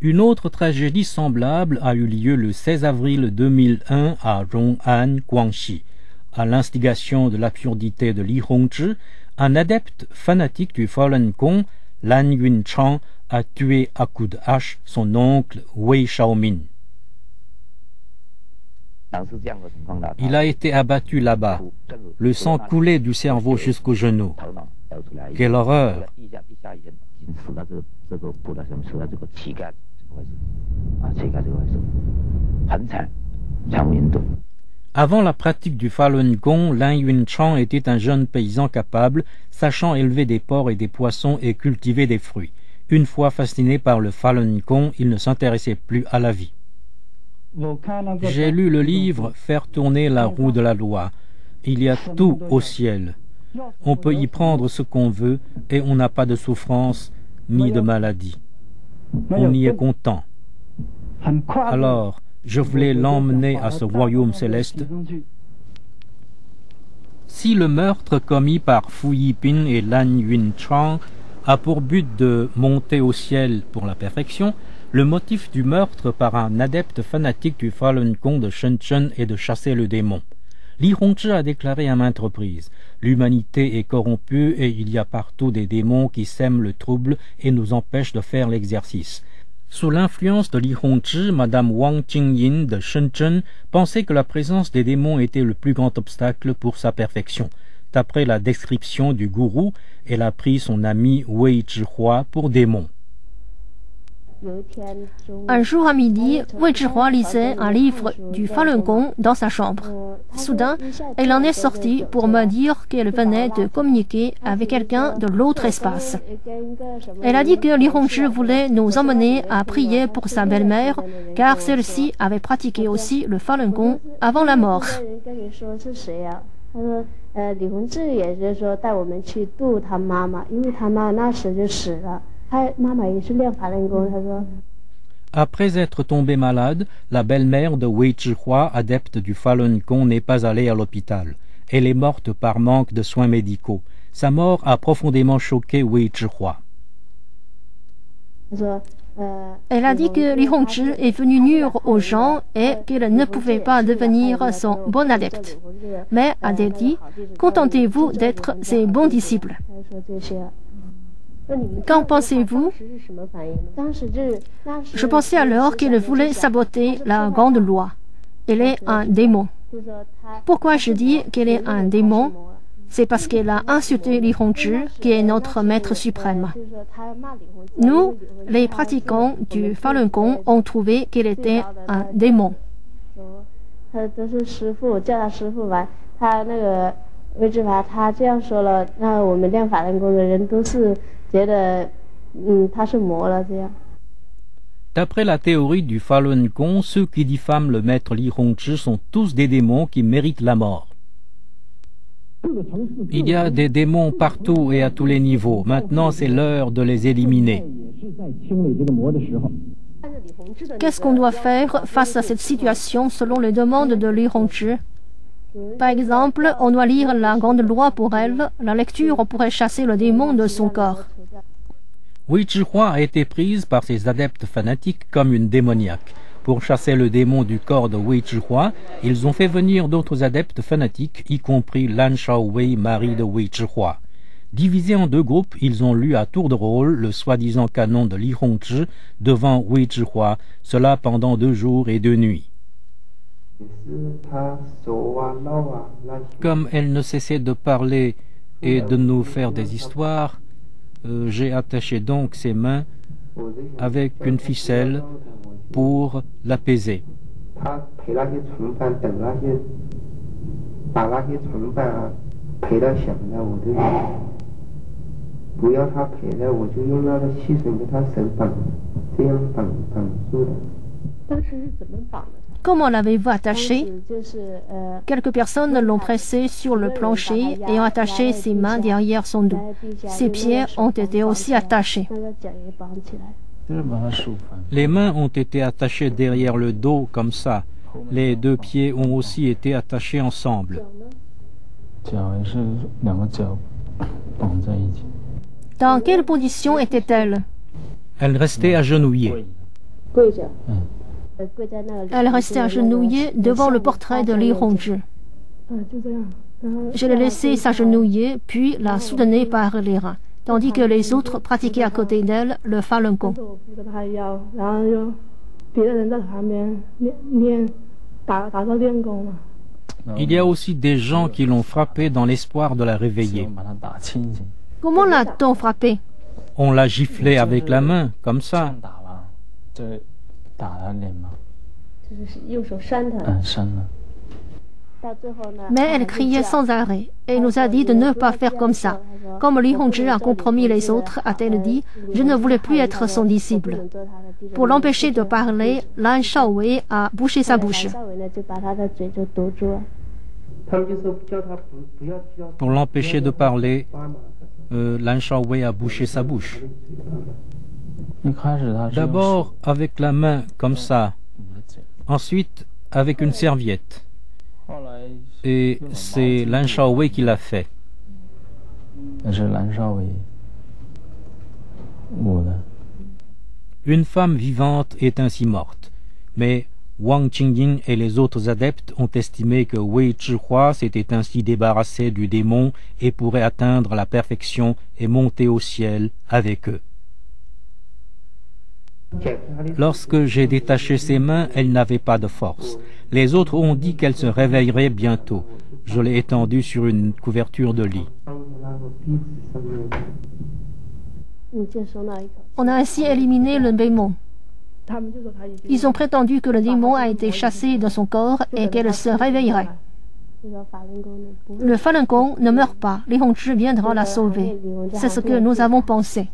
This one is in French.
Une autre tragédie semblable a eu lieu le 16 avril 2001 à Zhong'an, Guangxi. À l'instigation de l'absurdité de Li Hongzhi, un adepte fanatique du Falun Gong, Lan Yunchang, a tué à coups de hache son oncle Wei Xiaomin. Il a été abattu là-bas. Le sang coulait du cerveau jusqu'au genou. Quelle horreur! Avant la pratique du Falun Gong, Lan Yunchang était un jeune paysan capable, sachant élever des porcs et des poissons et cultiver des fruits. Une fois fasciné par le Falun Gong, il ne s'intéressait plus à la vie. J'ai lu le livre « Faire tourner la roue de la loi ». Il y a tout au ciel. On peut y prendre ce qu'on veut et on n'a pas de souffrance ni de maladie. On y est content. Alors, je voulais l'emmener à ce royaume céleste. Si le meurtre commis par Fu Yiping et Lan Yunchang a pour but de monter au ciel pour la perfection, le motif du meurtre par un adepte fanatique du Falun Gong de Shenzhen est de chasser le démon. Li Hongzhi a déclaré à maintes reprises « L'humanité est corrompue et il y a partout des démons qui sèment le trouble et nous empêchent de faire l'exercice. » Sous l'influence de Li Hongzhi, Madame Wang Jingyin de Shenzhen pensait que la présence des démons était le plus grand obstacle pour sa perfection. D'après la description du gourou, elle a pris son ami Wei Zhihua pour démon. Un jour à midi, Wei Zhihua lisait un livre du Falun Gong dans sa chambre. Soudain, elle en est sortie pour me dire qu'elle venait de communiquer avec quelqu'un de l'autre espace. Elle a dit que Li Hongzhi voulait nous emmener à prier pour sa belle-mère, car celle-ci avait pratiqué aussi le Falun Gong avant la mort. Après être tombée malade, la belle-mère de Wei Zhihua, adepte du Falun Gong, n'est pas allée à l'hôpital. Elle est morte par manque de soins médicaux. Sa mort a profondément choqué Wei Zhihua. Elle a dit que Li Hongzhi est venu nuire aux gens et qu'elle ne pouvait pas devenir son bon adepte. Mais a-t-elle dit, contentez-vous d'être ses bons disciples. Qu'en pensez-vous? Je pensais alors qu'elle voulait saboter la grande loi. Elle est un démon. Pourquoi je dis qu'elle est un démon? C'est parce qu'elle a insulté Li Hongzhi, qui est notre maître suprême. Nous, les pratiquants du Falun Gong, ont trouvé qu'elle était un démon. D'après la théorie du Falun Gong, ceux qui diffament le maître Li Hongzhi sont tous des démons qui méritent la mort. Il y a des démons partout et à tous les niveaux. Maintenant, c'est l'heure de les éliminer. Qu'est-ce qu'on doit faire face à cette situation selon les demandes de Li Hongzhi? Par exemple, on doit lire la grande loi pour elle. La lecture pourrait chasser le démon de son corps. Wei Zhihua a été prise par ses adeptes fanatiques comme une démoniaque. Pour chasser le démon du corps de Wei Zhihua, ils ont fait venir d'autres adeptes fanatiques, y compris Lan Shaowei, mari de Wei Zhihua. Divisés en deux groupes, ils ont lu à tour de rôle le soi-disant canon de Li Hongzhi devant Wei Zhihua, cela pendant 2 jours et 2 nuits. Comme elle ne cessait de parler et de nous faire des histoires, j'ai attaché donc ses mains avec une ficelle pour l'apaiser. Comment l'avez-vous attaché? Quelques personnes l'ont pressé sur le plancher et ont attaché ses mains derrière son dos. Ses pieds ont été aussi attachés. Les mains ont été attachées derrière le dos comme ça. Les 2 pieds ont aussi été attachés ensemble. Dans quelle position était-elle? Elle restait agenouillée. Elle restait agenouillée devant le portrait de Li Hongzhi. Je l'ai laissée s'agenouiller, puis la soutenait par les reins, tandis que les autres pratiquaient à côté d'elle le Falun Gong. Il y a aussi des gens qui l'ont frappée dans l'espoir de la réveiller. Comment l'a-t-on frappée? On l'a giflée avec la main, comme ça. Mais elle criait sans arrêt et nous a dit de ne pas faire comme ça. Comme Li Hongzhi a compromis les autres, a-t-elle dit, je ne voulais plus être son disciple. Pour l'empêcher de parler, Lan Shaowei a bouché sa bouche. Pour l'empêcher de parler, Lan Shaowei a bouché sa bouche. D'abord avec la main, comme ça. Ensuite avec une serviette. Et c'est Lan Shaowei qui l'a fait. Une femme vivante est ainsi morte. Mais Wang Qingyin et les autres adeptes ont estimé que Wei Zhihua s'était ainsi débarrassé du démon et pourrait atteindre la perfection et monter au ciel avec eux. Lorsque j'ai détaché ses mains, elle n'avait pas de force. Les autres ont dit qu'elle se réveillerait bientôt. Je l'ai étendue sur une couverture de lit. On a ainsi éliminé le démon. Ils ont prétendu que le démon a été chassé de son corps et qu'elle se réveillerait. Le Falun Gong ne meurt pas. Li Hongzhi viendra la sauver. C'est ce que nous avons pensé.